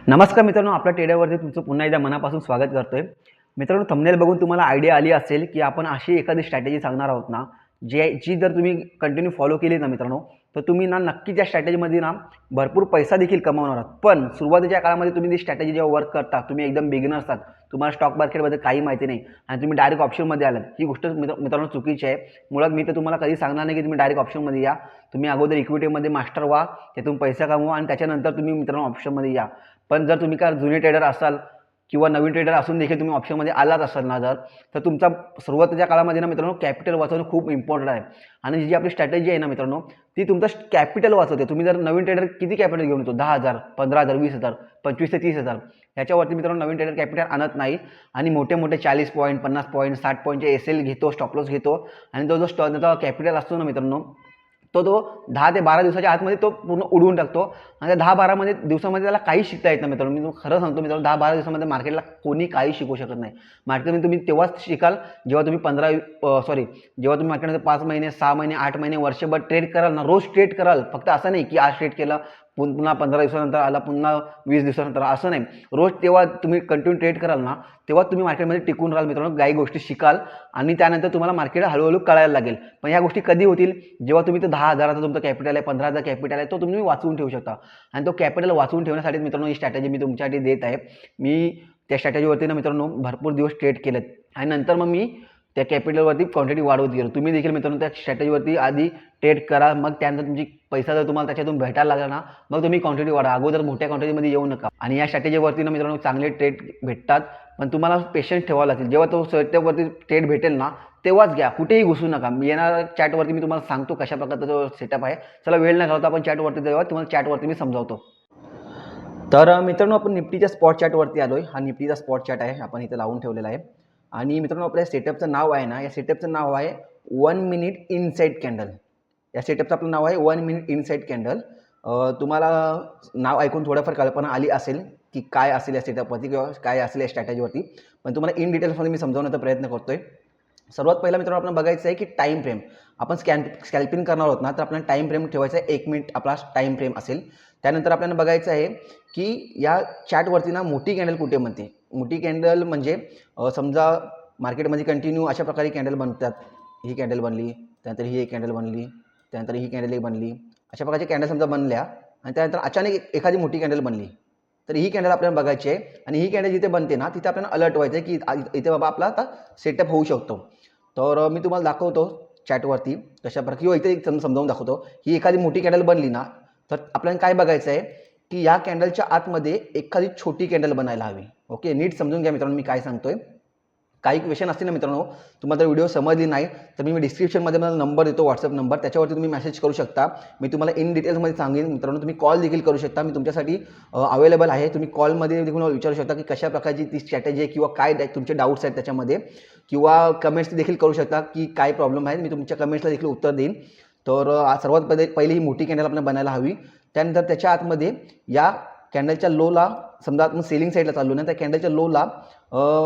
नमस्कार मित्रांनो, आपल्या ट्रेडरवरती तुमचं पुन्हा एकदा मनापासून स्वागत करतोय. मित्रांनो, थंबनेल बघून तुम्हाला आयडिया आली असेल की आपण अशी एखादी स्ट्रॅटेजी सांगणार आहोत ना, जी जर तुम्ही कंटिन्यू फॉलो केली ना मित्रांनो, तर तुम्ही ना नक्की त्या स्ट्रॅटेजीमध्ये ना भरपूर पैसा देखील कमावणार आहात. पण सुरुवातीच्या काळामध्ये तुम्ही ती स्ट्रॅटेजी जेव्हा वर्क करता, तुम्ही एकदम बिगिनर असतात, तुम्हाला स्टॉक मार्केटमध्ये काही माहिती नाही आणि तुम्ही डायरेक्ट ऑप्शनमध्ये आलात, ही गोष्ट मित्रांनो चुकीची आहे. मुळात मी तर तुम्हाला कधी सांगणार नाही की तुम्ही डायरेक्ट ऑप्शनमध्ये या. तुम्ही अगोदर इक्विटीमध्ये मास्टर व्हा, त्यातून पैसा कमवा आणि त्याच्यानंतर तुम्ही मित्रांनो ऑप्शनमध्ये या. पण जर तुम्ही काय जुने ट्रेडर असाल किंवा नवीन ट्रेडर असून देखील तुम्ही ऑप्शनमध्ये आलाच असाल ना, तर तुमचा सुरुवातीच्या काळामध्ये ना मित्रांनो कॅपिटल वाचवणं खूप इम्पॉर्टंट आहे. आणि जी आपली स्ट्रॅटेजी आहे ना मित्रांनो, ती तुमचं कॅपिटल वाचवते. तुम्ही जर नवीन ट्रेडर किती कॅपिटल घेऊन येतो, 10,000, 15,000, 20,000, 25,000 ते 30,000 ह्याच्यावरती मित्रांनो नवीन ट्रेडर कॅपिटल आणत नाही. आणि मोठे मोठे 40 पॉईंट, 50 पॉईंट, 60 पॉईंटचे एस-एल घेतो, स्टॉपलॉस घेतो आणि तो जो त्याचा कॅपिटल असतो ना मित्रांनो, तो 10 ते 12 दिवसाच्या आतमध्ये तो पूर्ण उडवून टाकतो. आणि त्या 10-12 दिवसामध्ये त्याला काही शिकता येत नाही मित्रांनो. मी तुम्हाला खरं सांगतो मित्रांनो, 10-12 दिवसामध्ये मार्केटला कोणी काही शिकू शकत नाही. मार्केटमध्ये तुम्ही तेव्हाच शिकाल जेव्हा तुम्ही जेव्हा तुम्ही मार्केटमध्ये 5 महिने, 6 महिने, 8 महिने, वर्षभर ट्रेड कराल ना, रोज ट्रेड कराल. फक्त असं नाही की आज ट्रेड केला, पुन्हा 15 दिवसानंतर आला, पुन्हा 20 दिवसानंतर, असं नाही. रोज तेव्हा तुम्ही कंटिन्यू ट्रेड कराल ना, तेव्हा तुम्ही मार्केटमध्ये टिकून राहाल मित्रांनो. काही गोष्टी शिकाल आणि त्यानंतर तुम्हाला मार्केट हळूहळू कळायला लागेल. पण ह्या गोष्टी कधी होतील, जेव्हा तुम्ही 10,000चा तुमचं कॅपिटल आहे, 15,000 कॅपिटल आहे, तो तुम्ही वाचवून ठेवू शकता. आणि तो कॅपिटल वाचवून ठेवण्यासाठी मित्रांनो ही स्ट्रॅटेजी मी तुमच्यासाठी देत आहे. मी त्या स्ट्रॅटेजीवरती ना मित्रांनो भरपूर दिवस ट्रेड केलेत आणि नंतर मग मी त्या कॅपिटलवरती क्वांटिटी वाढवत गेलो. तुम्ही देखील मित्रांनो त्या स्ट्रॅटेजीवरती आधी ट्रेड करा, मग त्यानंतर तुमची पैसा जर तुम्हाला त्याच्यातून भेटायला लागला ना, मग तुम्ही क्वांटिटी वाढवा. अगोदर मोठ्या क्वांटिटीमध्ये येऊ नका. आणि या स्ट्रॅटेजीवरती ना मित्रांनो चांगले ट्रेड भेटतात, पण तुम्हाला पेशन्स ठेवावं लागेल. जेव्हा तो सेटअपवरती ट्रेड भेटेल ना, तेव्हाच घ्या, कुठेही घुसू नका. येणाऱ्या चॅटवरती मी तुम्हाला सांगतो कशा प्रकारचा जो सेटअप आहे. चला वेळ न घालवता आपण चॅटवरती जाऊया, तुम्हाला चॅटवरती मी समजावतो. तर मित्रांनो, आपण निफ्टीच्या स्पॉट चार्टवरती आलो आहे. हा निफ्टीचा स्पॉट चार्ट आहे, आपण इथे लावून ठेवलेला आहे. आणि मित्रांनो, आपल्या सेटअपचं नाव आहे ना, या सेटअपचं नाव आहे 1 मिनिट इनसाइड कॅन्डल. या सेटअपचं आपलं नाव आहे 1 मिनिट इनसाइड कॅन्डल. तुम्हाला नाव ऐकून थोडंफार कल्पना आली असेल की काय असेल या सेटअपवरती किंवा काय असेल या स्ट्रॅटेजीवरती. पण तुम्हाला इन डिटेल्समध्ये मी समजावण्याचा प्रयत्न करतोय. सर्वात पहिला मित्रांनो आपल्याला बघायचं आहे की टाईम फ्रेम. आपण स्कॅल्पिंग करणार आहोत ना, तर आपल्याला टाईम फ्रेम ठेवायचा आहे. 1 मिनिट आपला टाईम फ्रेम असेल. त्यानंतर आपल्याला बघायचं आहे की या चार्टवरती ना मोठी कॅन्डल कुठे बनते. मोठी कॅन्डल म्हणजे समजा मार्केटमध्ये कंटिन्यू अशा प्रकारे कॅन्डल बनतात. ही कॅन्डल बनली, त्यानंतर ही एक कॅन्डल बनली, त्यानंतर ही कॅन्डल एक बनली. अशा प्रकारच्या कॅन्डल समजा बनल्या आणि त्यानंतर अचानक एखादी मोठी कॅन्डल बनली, तर ही कॅन्डल आपल्याला बघायची आहे. आणि ही कॅन्डल जिथे बनते ना, तिथे आपल्याला अलर्ट व्हायचं आहे की इथे बाबा आपला आता सेटअप होऊ शकतो. तर मी तुम्हाला दाखवतो चॅटवरती कशा प्रकारे, किंवा इथे समजावून दाखवतो. ही एखादी मोठी कॅन्डल बनली ना, तर आपल्याला काय बघायचं आहे की या कॅन्डलच्या आतमध्ये एखादी छोटी कॅन्डल बनायला हवी. ओके, नीट समजून घ्या मित्रांनो मी काय सांगतोय. काही क्वेश्चन असतील ना मित्रांनो, तुम्हाला जर व्हिडिओ समजली नाही तर मी डिस्क्रिप्शनमध्ये मला नंबर देतो, व्हॉट्सअप नंबर, त्याच्यावरती तुम्ही मेसेज करू शकता. मी तुम्हाला इन डिटेल्समध्ये सांगेन मित्रांनो. तुम्ही कॉल देखील करू शकता, मी तुमच्यासाठी अवेलेबल आहे. तुम्ही कॉलमध्ये देखील विचारू शकता की कशा प्रकारची ती स्ट्रॅटेजी आहे किंवा काय तुमचे डाऊट्स आहेत त्याच्यामध्ये, किंवा कमेंट्स देखील करू शकता की काय प्रॉब्लेम आहे. मी तुमच्या कमेंट्सला देखील उत्तर देईन. तर सर्वात पहिली ही मोठी कॅन्डल आपल्याला बनायला हवी. त्यानंतर त्याच्या आतमध्ये या कॅन्डलच्या लोला, समजा आपण सेलिंग साईडला चाललो ना, त्या कॅन्डलच्या लोला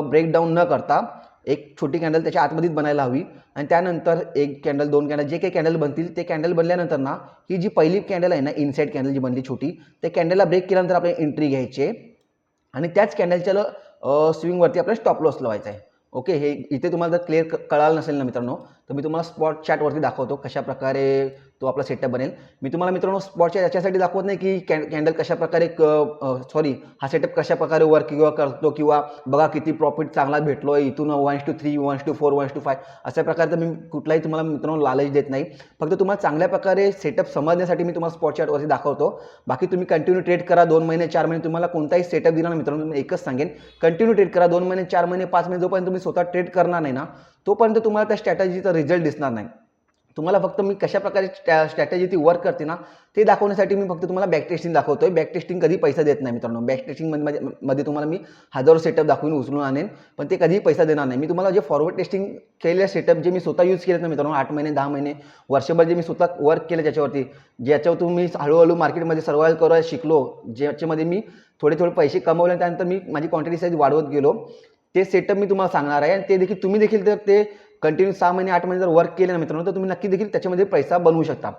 ब्रेकडाऊन न करता एक छोटी कॅन्डल त्याच्या आतमध्येच बनायला हवी. आणि त्यानंतर एक कॅन्डल, 2 कॅन्डल, जे काही कॅन्डल बनतील ते कॅन्डल बनल्यानंतर ना, ही जी पहिली कॅन्डल आहे ना, इनसाइड कॅन्डल जी बनली छोटी, त्या कॅन्डलला ब्रेक केल्यानंतर आपल्याला एंट्री घ्यायची आहे आणि त्याच कॅन्डलच्या स्विंगवरती आपल्याला स्टॉप लॉस लावायचा आहे. ओके, हे इथे तुम्हाला जर क्लिअर कळालं नसेल ना मित्रांनो, तर मी तुम्हाला स्पॉट चार्टवरती दाखवतो कशा प्रकारे तो आपला सेटअप बनेल. मी तुम्हाला मित्रांनो स्पॉट चार्ट याच्यासाठी दाखवत नाही की कॅन्डल कशा प्रकारे हा सेटअप कशा प्रकारे वर्क किंवा करतो, किंवा बघा किती प्रॉफिट चांगला भेटलो इथून 1:3, 1:4, 1:5 अशा प्रकारचं मी कुठलाही तुम्हाला मित्रांनो लालच देत नाही. फक्त तुम्हाला चांगल्या प्रकारे सेटअप समजण्यासाठी मी तुम्हाला स्पॉट चार्टवरती दाखवतो. बाकी तुम्ही कंटिन्यू ट्रेड करा, 2 महिने 4 महिने, तुम्हाला कोणताही सेटअप दिला ना मित्रांनो, मी एकच सांगेन, कंटिन्यू ट्रेड करा. 2 महिने 4 महिने 5 महिने जोपर्यंत तुम्ही स्वतः ट्रेड करणार नाही ना, तोपर्यंत तुम्हाला त्या स्ट्रॅटेजीचा रिझल्ट दिसणार नाही. तुम्हाला फक्त मी कशा प्रकारे स्ट्रॅटेजी ती वर्क करते ना, ते दाखवण्यासाठी मी फक्त तुम्हाला बॅक टेस्टिंग दाखवतोय. बॅक टेस्टिंग कधी पैसा देत नाही मित्रांनो. बॅक टेस्टिंगमध्ये तुम्हाला मी हजारो सेटअप दाखवून उचलून आणेन, पण ते कधीही पैसा देणार नाही. मी तुम्हाला जे फॉरवर्ड टेस्टिंग केलेले सेटअप जे मी स्वतः यूज केलेत ना मित्रांनो, 8 महिने 10 महिने वर्षभर जे मी स्वतः वर्क केलं त्याच्यावरती, ज्याच्यावर मी हळूहळू मार्केटमध्ये सर्वाइव्ह करायला शिकलो, ज्याच्यामध्ये मी थोडे पैसे कमवले, त्यानंतर मी माझी क्वांटिटी साईज वाढवत गेलो, ते सेटअप मी तुम्हाला सांगणार आहे. आणि ते देखील तुम्ही देखील जर ते कंटिन्यू 6 महिने 8 महिने जर वर्क केले ना मित्रांनो, तर तुम्ही नक्की देखील त्याच्यामध्ये पैसा बनवू शकता.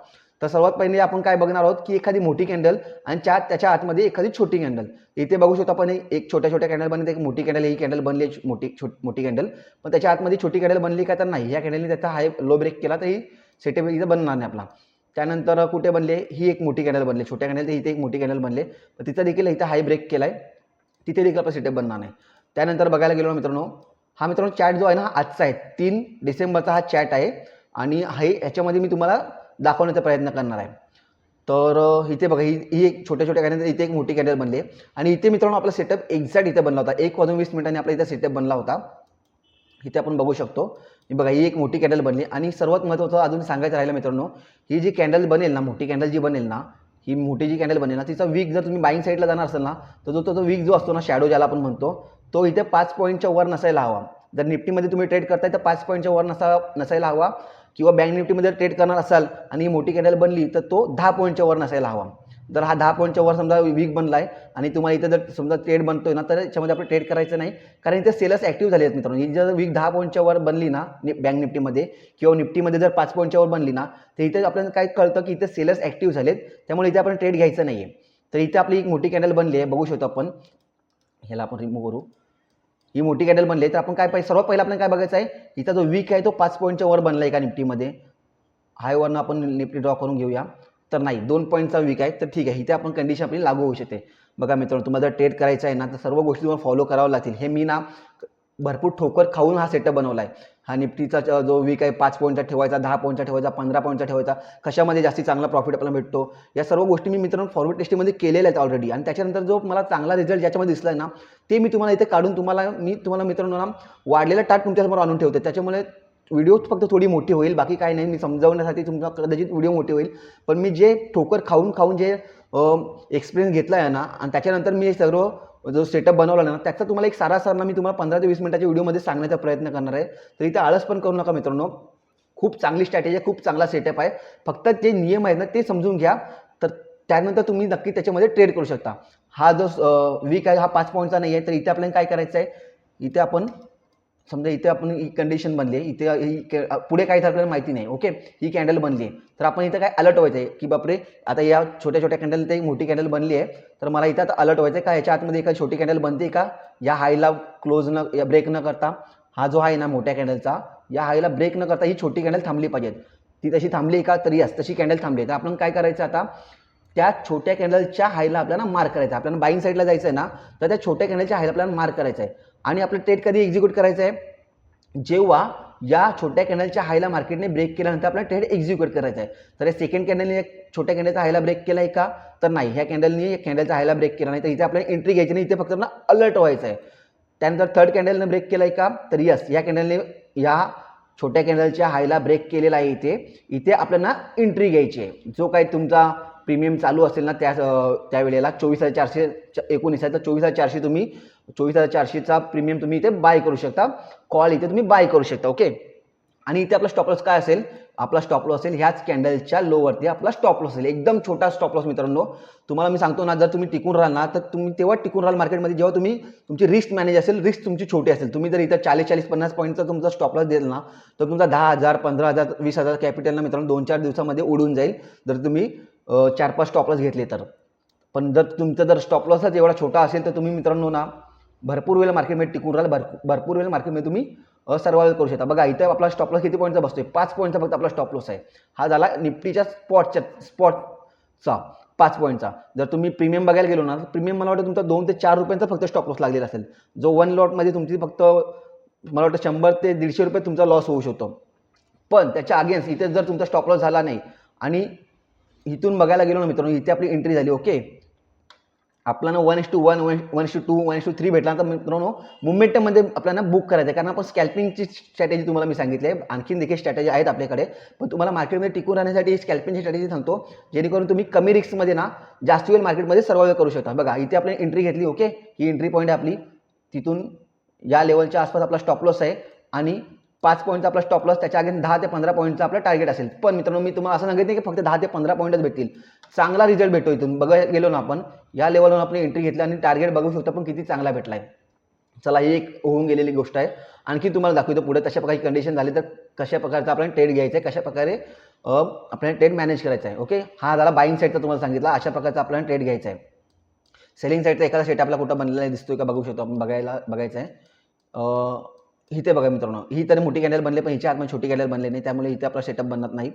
तर सर्वात पहिले आपण काय बघणार आहोत की एखादी मोठी कॅन्डल आणि त्याच्या आतमध्ये एखादी छोटी कॅन्डल. इथे बघू शकतो आपण एक छोट्या छोट्या कॅन्डल बनली, एक मोठी कॅन्डल, ही कॅन्डल बनली मोठी कॅन्डल, पण त्याच्या आतमध्ये छोटी कॅन्डल बनली का तर नाही. या कॅन्डलने त्याचा हाय लो ब्रेक केला तर ही सेटअप इथं बनणार नाही आपला. त्यानंतर कुठे बनले, ही एक मोठी कॅन्डल बनली, छोट्या कॅन्डल इथे एक मोठी कॅन्डल बनले, पण तिथं देखील इथं हाय ब्रेक केलाय, तिथे देखील आपला सेटअप बनणार नाही. त्यानंतर बघायला गेलो मित्रांनो, हा मित्रांनो चॅट जो आहे ना आजचा आहे 3 डिसेंबरचा हा चॅट आहे आणि ह्याच्यामध्ये मी तुम्हाला दाखवण्याचा प्रयत्न करणार आहे. तर इथे बघा ही एक छोट्या कॅन्डल, इथे एक मोठी कॅन्डल बनली आणि इथे मित्रांनो आपला सेटअप एक्झॅक्ट इथे बनला होता. 1:20 आपला इथे सेटअप बनला होता. इथे आपण बघू शकतो. बघा ही एक मोठी कॅन्डल बनली आणि सर्वात महत्त्वाचं अजून सांगायचं राहिलं मित्रांनो, ही जी कॅन्डल बनेल ना, मोठी कॅन्डल जी बनेल ना, ही मोठी जी कॅन्डल बनेल ना, तिचा वीक जर तुम्ही बाईंग साईडला जाणार असेल ना, तर तो वीक जो असतो ना, शॅडो ज्याला आपण म्हणतो, तो इथे 5 पॉईंटच्या वर नसायला हवा. जर निफ्टीमध्ये तुम्ही ट्रेड करताय तर 5 पॉईंटच्या वर नसायला हवा, किंवा बँक निफ्टीमध्ये ट्रेड करणार असाल आणि ही मोठी कॅन्डल बनली तर तो 10 पॉईंटच्या वर नसायला हवा. जर हा 10 पॉईंटच्या वर समजा वीक बनला आहे आणि तुम्हाला इथे जर समजा ट्रेड बनतोय ना, तर याच्यामध्ये आपण ट्रेड करायचं नाही, कारण इथे सेलर्स ॲक्टिव्ह झाले आहेत मित्रांनो. ही जर वीक 10 पॉईंटच्या वर बनली ना बँक निफ्टीमध्ये, किंवा निफ्टीमध्ये जर 5 पॉईंटच्या वर बनली ना, तर इथे आपल्याला काय कळतं की इथे सेलर्स ॲक्टिव्ह झालेत, त्यामुळे इथे आपण ट्रेड घ्यायचं नाही आहे. तर इथे आपली एक मोठी कॅन्डल बनली आहे, बघू शकतो आपण. ह्याला आपण रिमूव्ह करू. ही मोठी कॅन्डल बनली, तर आपण काय सर्वात पहिला आपल्याला काय बघायचं आहे, इथं जो वीक आहे तो 5 पॉईंटच्या वर बनला आहे का निफ्टीमध्ये. हायवरनं आपण निफ्टी ड्रॉ करून घेऊया. तर नाही, 2 पॉईंटचा वीक आहे, तर ठीक आहे, इथे आपण कंडिशन आपली लागू होऊ शकते. बघा मित्रांनो, तुम्हाला जर ट्रेड करायचं आहे ना, तर सर्व गोष्टी तुम्हाला फॉलो करावं लागतील. हे मी ना भरपूर ठोकर खाऊन हा सेटअप बनवला आहे. हा निफ्टीचा जो वीक आहे 5 पॉईंटचा ठेवायचा, 10 पॉईंटचा ठेवायचा, 15 पॉईंटचा ठेवायचा, कशामध्ये जास्ती चांगला प्रॉफिट आपल्याला भेटतो, या सर्व गोष्टी मी मित्रांनो फॉरवर्ड टेस्टिंगमध्ये केलेल्या आहेत ऑलरेडी. आणि त्याच्यानंतर जो मला चांगला रिझल्ट ज्याच्यामध्ये दिसला आहे ना, ते मी तुम्हाला इथे काढून मी तुम्हाला मित्रांनो ना वाढलेला टाट तुमच्यासमोर आणून ठेवते. त्याच्यामुळे व्हिडिओ फक्त थोडी मोठी होईल, बाकी काय नाही. मी समजावण्यासाठी तुमचा कदाचित व्हिडिओ मोठी होईल, पण मी जे ठोकर खाऊन जे एक्सपिरियन्स घेतला आहे ना, आणि त्याच्यानंतर मी सर्व जो सेटअप बनवला ना, त्याचा तुम्हाला एक सारासारला मी तुम्हाला 15 ते 20 मिनिटाच्या व्हिडिओमध्ये सांगण्याचा प्रयत्न करणार आहे. तर इथे आळस पण करू नका मित्रांनो. खूप चांगली स्ट्रॅटेजी आहे, खूप चांगला सेटअप आहे. फक्त जे नियम आहेत ना ते समजून घ्या, तर त्यानंतर तुम्ही नक्की त्याच्यामध्ये ट्रेड करू शकता. हा जो वीक आहे हा 5 पॉईंटचा नाही आहे. तर इथे आपल्याला काय करायचं आहे, इथे आपण समजा इथे आपण ही कंडिशन बनली आहे, इथे पुढे काय आपल्याला माहिती नाही. ओके, ही कॅन्डल बनली आहे, तर आपण इथं काय अलर्ट व्हायचं आहे की बापरे, आता या छोट्या कॅन्डल इथे एक मोठी कॅन्डल बनली आहे, तर मला इथं आता अलर्ट व्हायचं आहे का याच्या आतमध्ये एखादी छोटी कॅन्डल बनते का, या हायला क्लोज या ब्रेक न करता, हा जो आहे ना मोठ्या कॅन्डलचा, या हायला ब्रेक न करता ही छोटी कॅन्डल थांबली पाहिजे. ती तशी थांबली का, तर यस तशी कॅन्डल थांबली. तर आपण काय करायचं आता, त्या छोट्या कॅन्डलच्या हायला आपल्याला मार्क करायचं आहे. आपल्याला बाईंग साईडला जायचं आहे ना, तर त्या छोट्या कॅन्डलच्या हायला आपल्याला मार्क करायचं आहे. आणि आपलं ट्रेड कधी एक्झिक्यूट करायचं आहे, जेव्हा या छोट्या कॅन्डलच्या हायला मार्केटने ब्रेक केल्यानंतर आपल्याला ट्रेड एक्झिक्यूट करायचा आहे. तर या सेकंड कॅन्डलने छोट्या कॅन्डलचा हायला ब्रेक केला आहे का, तर नाही, ह्या कॅन्डलने कॅन्डलचा हायला ब्रेक केला नाही, तर इथे आपल्याला एंट्री घ्यायची नाही, इथे फक्त आपल्याला अलर्ट व्हायचं आहे. त्यानंतर थर्ड कॅन्डलने ब्रेक केला आहे का, तर यस या कॅन्डलने या छोट्या कॅन्डलच्या हायला ब्रेक केलेला आहे. इथे आपल्याला एंट्री घ्यायची आहे. जो काही तुमचा प्रीमियम चालू असेल ना त्यावेळेला 24,419 आहे, तर 24,400 तुम्ही 24,400चा प्रीमियम तुम्ही इथे बाय करू शकता. कॉल इथे तुम्ही बाय करू शकता. ओके, आणि इथे आपला स्टॉप लॉस काय असेल, आपला स्टॉप लॉस असेल ह्याच कॅन्डलच्या लोवरती आपला स्टॉप लॉस असेल, एकदम छोटा स्टॉप लॉस मित्रांनो. तुम्हाला मी सांगतो ना, जर तुम्ही टिकून राहाल ना, तर तुम्ही तेव्हा टिकून राहाल मार्केटमध्ये जेव्हा तुम्ही तुमची रिस्क मॅनेज असेल, रिस्क तुमची छोटी असेल. तुम्ही जर इथं 40-50 पॉईंटचा तुमचा स्टॉप लॉस देईल ना, तर तुमचा 10,000, 15,000, 20,000 कॅपिटलला मित्रांनो 2-4 दिवसामध्ये उडून जाईल, जर तुम्ही 4-5 स्टॉप लॉस घेतले तर. पण जर तुमचा जर स्टॉप लॉसच एवढा छोटा असेल, तर तुम्ही मित्रांनो ना भरपूर वेळ मार्केटमध्ये टिकून राहाल, भरपूर वेळ मार्केटमध्ये तुम्ही सर्वाइव्ह करू शकता. बघा इथे आपला स्टॉप लॉस किती पॉईंटचा बसतोय, 5 पॉईंटचा फक्त आपला स्टॉप लॉस आहे. हा झाला निफ्टीच्या स्पॉटचा 5 पॉईंटचा. जर तुम्ही प्रीमियम बघायला गेलो ना, तर प्रीमियम मला वाटतं तुमचा 2 ते 4 रुपयांचा फक्त स्टॉप लॉस लागलेला असेल, जो 1 लॉटमध्ये तुमची फक्त मला वाटतं 100 ते 150 रुपये तुमचा लॉस होऊ शकतो. पण त्याच्या अगेन्स्ट इथे जर तुमचा स्टॉप लॉस झाला नाही आणि इथून बघायला गेलो ना मित्रांनो, इथे आपली एंट्री झाली. ओके, आपल्याला 1:1, 1:2, 1:3 भेटला तर मित्रांनो मुवमेंटमध्ये आपल्याला बुक करायचं आहे, कारण आपण स्कॅल्पिंगची स्ट्रॅटेजी तुम्हाला मी सांगितली आहे. आणखीन देखील स्ट्रॅटेजी आहेत आपल्याकडे, पण तुम्हाला मार्केटमध्ये टिकून राहण्यासाठी स्कॅल्पिंगची स्ट्रॅटेजी सांगतो, जेणेकरून तुम्ही कमी रिस्कमध्ये ना जास्त वेळ मार्केटमध्ये सर्वाइव्ह करू शकता. बघा इथे आपण एंट्री घेतली. ओके, ही एंट्री पॉईंट आहे आपली, तिथून या लेवलच्या आसपास आपला स्टॉप लॉस आहे आणि 5 पॉईंटचा आपला स्टॉप लॉस, त्याच्या अगेन 10 ते 15 पॉईंटचा आपला टार्गेट असेल. पण मित्रांनो मी तुम्हाला असं सांगितलं की फक्त 10 ते 15 पॉईंटच भेटतील, चांगला रिझल्ट भेटतो. इथून बघायला गेलो ना आपण, या लेवलवर आपण एंट्री घेतली आणि टार्गेट बघू शकतो पण किती चांगला भेटला आहे. चला, ही एक होऊन गेलेली गोष्ट आहे. आणखी तुम्हाला दाखवतो पुढे तशा प्रकारची कंडिशन झाली तर कशा प्रकारचा आपल्याला ट्रेड घ्यायचा आहे, कशा प्रकारे आपल्याला ट्रेड मॅनेज करायचा आहे. ओके, हा झाला बाईंग साईडचा तुम्हाला सांगितला. अशा प्रकारचा आपल्याला ट्रेड घ्यायचा आहे. सेलिंग साईडचा एखादा सेट आपला कुठं बनलेला दिसतोय का बघू शकतो आपण, बघायचं आहे. इथे बघा मित्रांनो, ही तर मोठी कॅन्डल बनले, पण हिच्या आतमध्ये छोटी कॅन्डल बनले नाही, त्यामुळे इथे आपला सेटअप बनत नाही.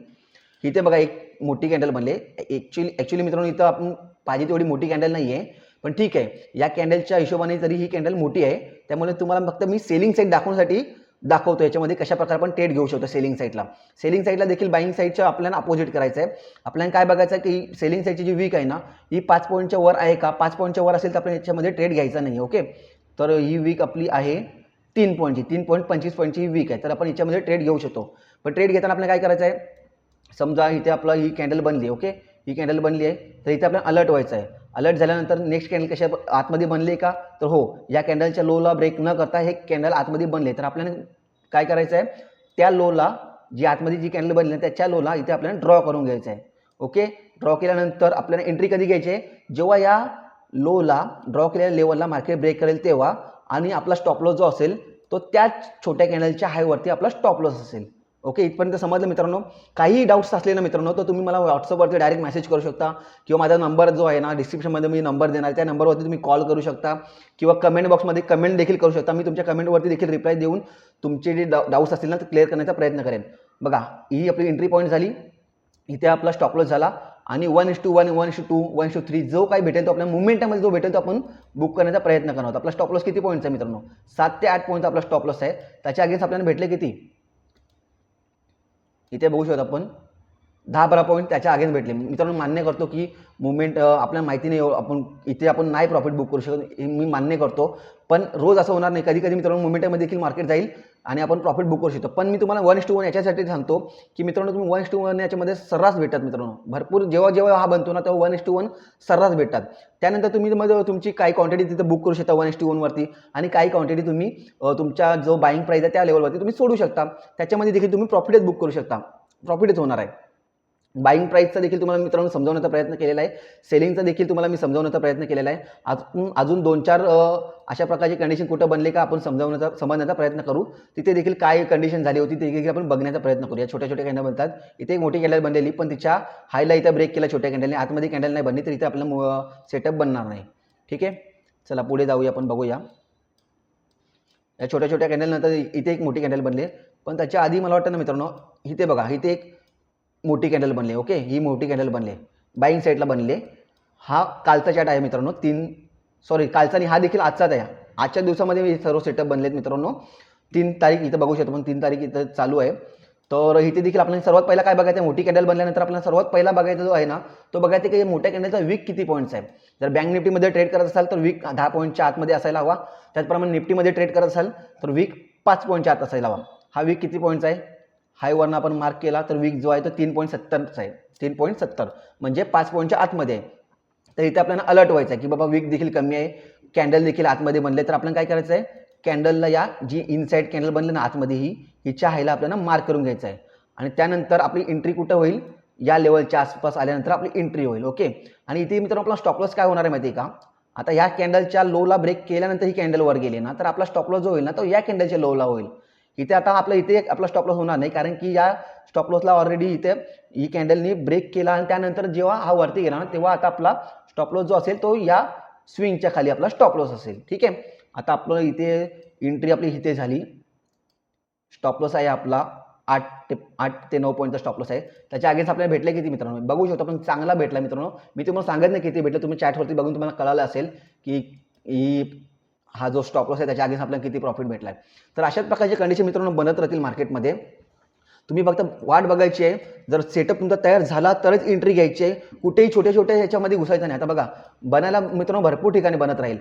इथे बघा एक मोठी कॅन्डल बनले. ॲक्च्युली मित्रांनो इथं आपण पाहिजे तेवढी मोठी कॅन्डल नाही आहे, पण ठीक आहे, या कॅन्डलच्या हिशोबाने तरी ही कॅन्डल मोठी आहे. त्यामुळे तुम्हाला फक्त मी सेलिंग साईड दाखवण्यासाठी दाखवतो याच्यामध्ये कशा प्रकारे आपण ट्रेड घेऊ शकतो. सेलिंग साईडला देखील बाईंग साईडच्या आपल्याला अपोजिट करायचं आहे. आपल्याला काय बघायचं आहे की सेलिंग साईडची जी वीक आहे ना, ही 5 पॉईंटच्या वर आहे का? 5 पॉईंटच्या वर असेल तर आपण याच्यामध्ये ट्रेड घ्यायचा नाही. ओके, तर ही वीक आपली आहे 3 पॉईंटची, 3.25 पॉईंटची ही वीक आहे, तर आपण याच्यामध्ये ट्रेड घेऊ शकतो. पण ट्रेड घेताना आपल्याला काय करायचं आहे, समजा इथे आपला ही कॅन्डल बनली. ओके, ही कॅन्डल बनली आहे, तर इथे आपल्याला अलर्ट व्हायचं आहे. अलर्ट झाल्यानंतर नेक्स्ट कॅन्डल कशा आतमध्ये बनली का, तर हो, या कॅन्डलच्या लोला ब्रेक न करता हे कॅन्डल आतमध्ये बनले, तर आपल्याला काय करायचं आहे, त्या लोला जी आतमध्ये जी कॅन्डल बनली त्याच्या लोला इथे आपल्याला ड्रॉ करून घ्यायचं आहे. ओके, ड्रॉ केल्यानंतर आपल्याला एंट्री कधी घ्यायची आहे, जेव्हा या लोला ड्रॉ केलेल्या लेवलला मार्केट ब्रेक करेल तेव्हा, आणि आपला स्टॉप लॉस जो असेल तो त्या छोट्या कॅन्डलच्या हायवरती आपला स्टॉप लॉस असेल. ओके, इथपर्यंत समजलं मित्रांनो. काही डाऊट्स असले ना मित्रांनो, तर तुम्ही मला व्हॉट्सअपवरती डायरेक्ट मेसेज करू शकता, किंवा माझा नंबर जो आहे ना डिस्क्रिप्शनमध्ये मी नंबर देणार, त्या नंबरवरती तुम्ही कॉल करू शकता, किंवा कमेंट बॉक्समध्ये कमेंट देखील करू शकता. मी तुमच्या कमेंटवरती देखील रिप्लाय देऊन तुमचे जे डाऊट्स असतील ना ते क्लिअर करण्याचा प्रयत्न करेन. बघा, ही आपली एंट्री पॉईंट झाली, इथे आपला स्टॉप लॉस झाला, आणि 1:1, 1:2, 1:3 जो काही भेटेल तो आपल्या मुवमेंटमध्ये जो भेटेल तो आपण बुक करण्याचा प्रयत्न करणार आहोत. आपला स्टॉप लॉस किती पॉईंटचा आहे मित्रांनो? 7 ते 8 पॉईंटचा आपला स्टॉप लॉस आहे. त्याच्या अगेन्स्ट आपल्याला भेटले किती, इथे बघू शकतो आपण 10-12 पॉईंट त्याच्या अगेन्स्ट भेटले. मित्रांनो मान्य करतो की मुवमेंट आपल्याला माहिती नाही, आपण नाही प्रॉफिट बुक करू शकत, हे मी मान्य करतो. पण रोज असं होणार नाही, कधी कधी मित्रांनो मुवमेंटमध्ये देखील मार्केट जाईल आणि आपण प्रॉफिट बुक करू शकतो. पण मी तुम्हाला 1:1 याच्यासाठी सांगतो की मित्रांनो तुम्ही 1:1 याच्यामध्ये सर्रास भेटतात मित्रांनो. भरपूर जेव्हा हा बनतो ना तेव्हा 1:1 सर्रास भेटतात. त्यानंतर तुम्ही तुमची काही क्वांटिटी तिथे बुक करू शकता 1:1 वरती, आणि काही क्वांटिटी तुम्ही तुमच्या जो बाईंग प्राईस आहे त्या लेवलवरती तुम्ही सोडू शकता. त्याच्यामध्ये देखील तुम्ही प्रॉफिटच बुक करू शकता, प्रॉफिटच होणार आहे. बाईंग प्राईसचा देखील तुम्हाला मित्रांनो समजावण्याचा प्रयत्न केलेला आहे, सेलिंगचा देखील तुम्हाला मी समजावण्याचा प्रयत्न केलेला आहे. अजून 2-4 अशा प्रकारची कंडिशन कुठं बनले का आपण समजण्याचा प्रयत्न करू. तिथे देखील काय कंडिशन झाली होती ते देखील आपण बघण्याचा प्रयत्न करू. या छोट्या छोट्या कॅन्डल बनतात, इथे एक मोठी कॅन्डल बनलेली, पण तिच्या हायला इथं ब्रेक केला छोट्या कॅन्डलने, आतमध्ये कॅन्डल नाही बनली, तर इथे आपल्याला सेटअप बनणार नाही. ठीक आहे, चला पुढे जाऊया, आपण बघूया. या छोट्या छोट्या कॅन्डल नंतर इथे एक मोठी कॅन्डल बनली, पण त्याच्या आधी मला वाटतं ना मित्रांनो, इथे बघा, इथे एक मोठी कॅन्डल बनले. ओके, ही मोठी कॅन्डल बनले, बाईंग साईडला बनले. हा कालचा चार्ट आहे मित्रांनो, कालचा नाही, हा देखील आजचाच आहे. आजच्या दिवसामध्ये हे सर्व सेटअप बनलेत मित्रांनो. 3 तारीख इथं बघू शकतो, पण 3 तारीख इथं चालू आहे. तर इथे देखील आपल्याला सर्वात पहिला काय बघायचं आहे, मोठी कॅन्डल बनल्यानंतर आपल्याला सर्वात पहिला बघायचा जो आहे ना तो बघायचा की मोठ्या कॅन्डलचा वीक किती पॉईंट्स आहे. जर बँक निफ्टीमध्ये ट्रेड करत असाल तर वीक 10 पॉईंटच्या आतमध्ये असायला हवा. त्याचप्रमाणे निफ्टीमध्ये ट्रेड करत असाल तर वीक 5 पॉईंटच्या आत असायला हवा. हा वीक किती पॉईंटचा आहे, हायवरनं आपण मार्क केला तर वीक जो आहे तो 3.70 आहे. 3.70 म्हणजे 5 पॉईंटच्या आतमध्ये आहे. तर इथे आपल्याला अलर्ट व्हायचं आहे की बाबा वीक देखील कमी आहे, कॅन्डल देखील आतमध्ये बनले, तर आपल्याला काय करायचं आहे, कॅन्डलला या जी इनसाइड कॅन्डल बनले ना आतमध्ये हिच्या हायला आपल्याला मार्क करून घ्यायचं आहे. आणि त्यानंतर आपली एंट्री कुठं होईल, या लेवलच्या आसपास आल्यानंतर आपली एंट्री होईल. ओके, आणि इथे मित्रांनो आपला स्टॉप लॉस काय होणार आहे माहिती आहे का, आता या कॅन्डलच्या लोला ब्रेक केल्यानंतर ही कॅन्डल वर गेली ना तर आपला स्टॉप लॉस जो होईल ना तो या कॅन्डलच्या लोला होईल. इथे आता इथे आपला स्टॉप लॉस होणार नाही, कारण की या स्टॉप लॉसला ऑलरेडी इथे ही कॅन्डलनी ब्रेक केला, आणि त्यानंतर जेव्हा हा वरती गेला ना तेव्हा आता आपला स्टॉप लॉस जो असेल तो या स्विंगच्या खाली आपला स्टॉप लॉस असेल. ठीक आहे, आता आपलं इथे एंट्री आपली इथे झाली, स्टॉप लॉस आहे आपला 8 ते 9 पॉईंटचा स्टॉप लॉस आहे. त्याच्या अगेन्स्ट आपल्याला भेटले किती मित्रांनो, बघू शकतो आपण, चांगला भेटला मित्रांनो. मी तुम्हाला सांगत नाही किती भेटलं, तुम्ही चॅटवरती बघून तुम्हाला कळालं असेल की हा जो स्टॉप लॉस आहे त्याच्या अगेन्स्ट आपल्याला किती प्रॉफिट भेटला आहे. तर अशाच प्रकारचे कंडिशन मित्रांनो बनत राहतील मार्केटमध्ये. तुम्ही फक्त वाट बघायची आहे, जर सेटअप तुमचा तयार झाला तरच एंट्री घ्यायची आहे, कुठेही छोट्या छोट्या ह्याच्यामध्ये घुसायचं नाही. आता बघा बनायला मित्रांनो भरपूर ठिकाणी बनत राहील,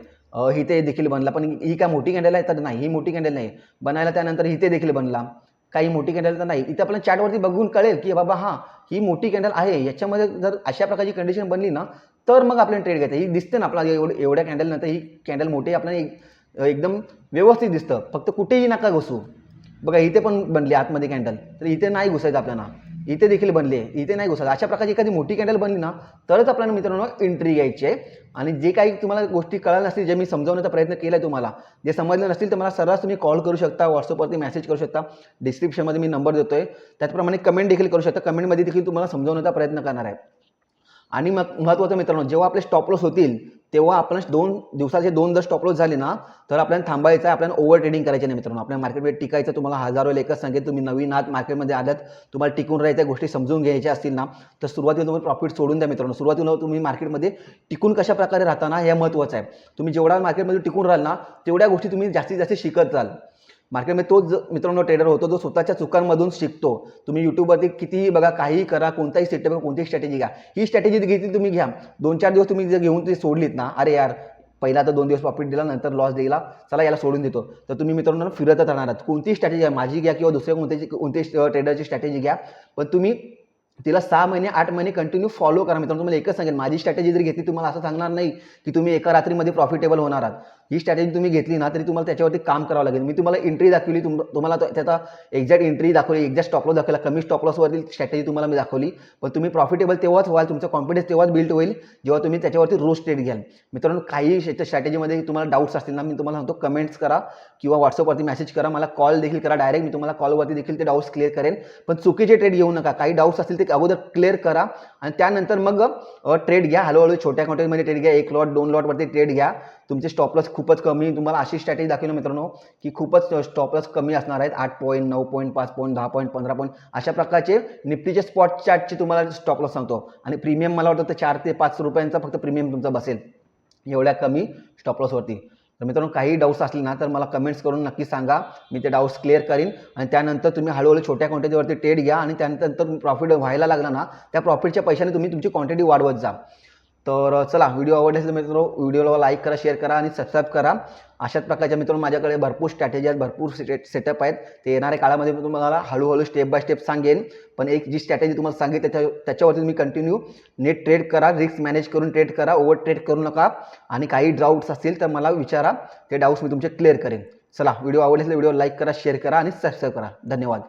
इथे देखील बनला, पण ही काय मोठी कॅन्डल आहे तर नाही, ही मोठी कॅन्डल नाही बनायला. त्यानंतर इथे देखील बनला, काही मोठी कॅन्डल तर नाही. इथे आपल्याला चॅटवरती बघून कळेल की बाबा हां ही मोठी कॅन्डल आहे, याच्यामध्ये जर अशा प्रकारची कंडिशन बनली ना तर मग आपल्याला ट्रेड घ्यायचं. ही दिसते ना आपल्याला एवढ्या कॅन्डल नंतर ही कॅन्डल मोठी आपल्याला एकदम व्यवस्थित दिसतं, फक्त कुठेही नका घुसू. बघा इथे पण बनली आतमध्ये कॅन्डल, तर इथे नाही घुसायचं आपल्याला. इथे देखील बनली आहे, इथे नाही घुसत. अशा प्रकारची एखादी मोठी कॅन्डल बनली ना तरच आपल्याला मित्रांनो एंट्री घ्यायची आहे. आणि जे काही तुम्हाला गोष्टी कळल्या नसतील, जे मी समजावण्याचा प्रयत्न केला आहे तुम्हाला, जे समजले नसतील तर मला सर्रास तुम्ही कॉल करू शकता, व्हॉट्सअपवरती मेसेज करू शकता, डिस्क्रिप्शनमध्ये मी नंबर देतोय. त्याचप्रमाणे कमेंट देखील करू शकता. कमेंटमध्ये देखील तुम्हाला समजावण्याचा प्रयत्न करणार आहे. आणि मग महत्त्वाचं मित्रांनो, जेव्हा आपले स्टॉप लॉस होतील तेव्हा आपण 2 दिवसाचे 2 जर स्टॉप लॉस झाले ना तर आपल्याला थांबायचं आहे, आपल्याला ओव्हर ट्रेडिंग करायची नाही मित्रांनो. आपल्या मार्केटमध्ये टिकायचं. तुम्हाला हजार वेळेला एकच सांगेल, तुम्ही नवीन आहात मार्केटमध्ये आल्यात, तुम्हाला टिकून राहायच्या गोष्टी समजून घ्यायच्या असतील ना तर सुरुवातीला तुम्ही प्रॉफिट सोडून द्या मित्रांनो. सुरुवातीला तुम्ही मार्केटमध्ये टिकून कशा प्रकारे राहता ना हे महत्त्वाचं आहे. तुम्ही जेवढा मार्केटमध्ये टिकून राहाल ना तेवढ्या गोष्टी तुम्ही जास्तीत जास्त शिकत जाल. मार्केटमध्ये तोच मित्रांनो ट्रेडर होतो जो स्वतःच्या चुकांमधून शिकतो. तुम्ही यूट्यूबवरती कितीही बघा, काहीही करा, कोणताही सेटअप, कोणतीही स्ट्रॅटेजी घ्या, ही स्ट्रॅटेजी घेतली तुम्ही घ्या, 2-4 दिवस तुम्ही जर घेऊन ती सोडलीत ना, अरे यार पहिला तर 2 दिवस प्रॉफिट दिला, नंतर लॉस दिला, चला याला सोडून देतो, तर तुम्ही मित्रांनो फिरतच राहणार आहात. कोणतीही स्ट्रॅटेजी घ्या, माझी घ्या किंवा दुसऱ्या कोणत्याही ट्रेडरची स्ट्रॅटेजी घ्या, पण तुम्ही तिला 6 महिने 8 महिने कंटिन्यू फॉलो करा मित्रांनो. तुम्हाला एकच सांगेन, माझी स्ट्रॅटेजी जर घेतली तुम्हाला असं सांगणार नाही की तुम्ही एका रात्रीमध्ये प्रॉफिटेबल होणार आहात. ही स्ट्रॅटेजी तुम्ही घेतली ना तरी तुम्हाला त्याच्यावरती काम करावं लागेल. मी तुम्हाला एंट्री दाखवली, तुम्हाला त्याचा एक्झॅक्ट एंट्री दाखवली, एक्झॅक्ट स्टॉप लॉस दाखवला, कमी स्टॉप लॉसवरील स्ट्रॅटेजी तुम्हाला मी दाखवली. पण तुम्ही प्रॉफिटेबल तेव्हाच व्हाल, तुमचा कॉन्फिडन्स तेव्हाच बिल्ड होईल जेव्हा तुम्ही त्याच्यावरती रोज ट्रेड घ्याल. मित्रांनो काही स्ट्रॅटेजीमध्ये तुम्हाला डाऊट्स असतील ना, मी तुम्हाला सांगतो कमेंट्स करा किंवा व्हॉट्सअपवरती मेसेज करा, मला कॉल देखील करा डायरेक्ट. मी तुम्हाला कॉलवरती देखील ते डाऊट्स क्लिअर करेन. पण चुकीचे ट्रेड घेऊ नका. काही डाऊट्स असतील ते अगोदर क्लिअर करा आणि त्यानंतर मग ट्रेड घ्या. हळूहळू छोट्या क्वांटिटीमध्ये ट्रेड घ्या. 1 लॉट 2 लॉटवरती ट्रेड घ्या. तुमचे स्टॉप लॉस खूपच कमी, तुम्हाला अशी स्ट्रॅटेजी दाखवली मित्रांनो की खूपच स्टॉप लॉस कमी असणार आहेत. 8 point, 9 point, 5 point, 10 point, 15 point अशा प्रकारचे निफ्टीचे स्पॉट चार्टचे तुम्हाला स्टॉप लॉस सांगतो. आणि प्रीमियम मला वाटतं 4 ते 5 रुपयांचा फक्त प्रीमियम तुमचा बसेल एवढ्या कमी स्टॉप लॉसवरती. तर मित्रांनो काही डाऊट्स असले ना तर मला कमेंट्स करून नक्की सांगा, मी ते डाऊट्स क्लिअर करीन. आणि त्यानंतर तुम्ही हळूहळू छोट्या क्वांटिटीवरती ट्रेड घ्या आणि त्यानंतर प्रॉफिट व्हायला लागला ना त्या प्रॉफिटच्या पैशाने तुम्ही तुमची क्वांटिटी वाढवत जा. तर चला, व्हिडिओ आवडला असेल मित्रांनो, व्हिडिओला लाईक करा, शेअर करा आणि सबस्क्राईब करा. अशाच प्रकारच्या मित्रांनो माझ्याकडे भरपूर स्ट्रॅटेजी आहेत, भरपूर सेटअप आहेत. ते येणाऱ्या काळामध्ये मी तुम्हाला हळूहळू स्टेप बाय स्टेप सांगेन. पण एक जी स्ट्रॅटेजी तुम्हाला सांगेन त्याच्यावरती तुम्ही कंटिन्यू नेट ट्रेड करा, रिस्क मॅनेज करून ट्रेड करा, ओव्हर ट्रेड करू नका. आणि काही डाऊट्स असतील तर मला विचारा, ते डाऊट्स मी तुमचे क्लिअर करेन. चला, व्हिडिओ आवडला असेल व्हिडिओ लाईक करा, शेअर करा आणि सबस्क्राईब करा. धन्यवाद.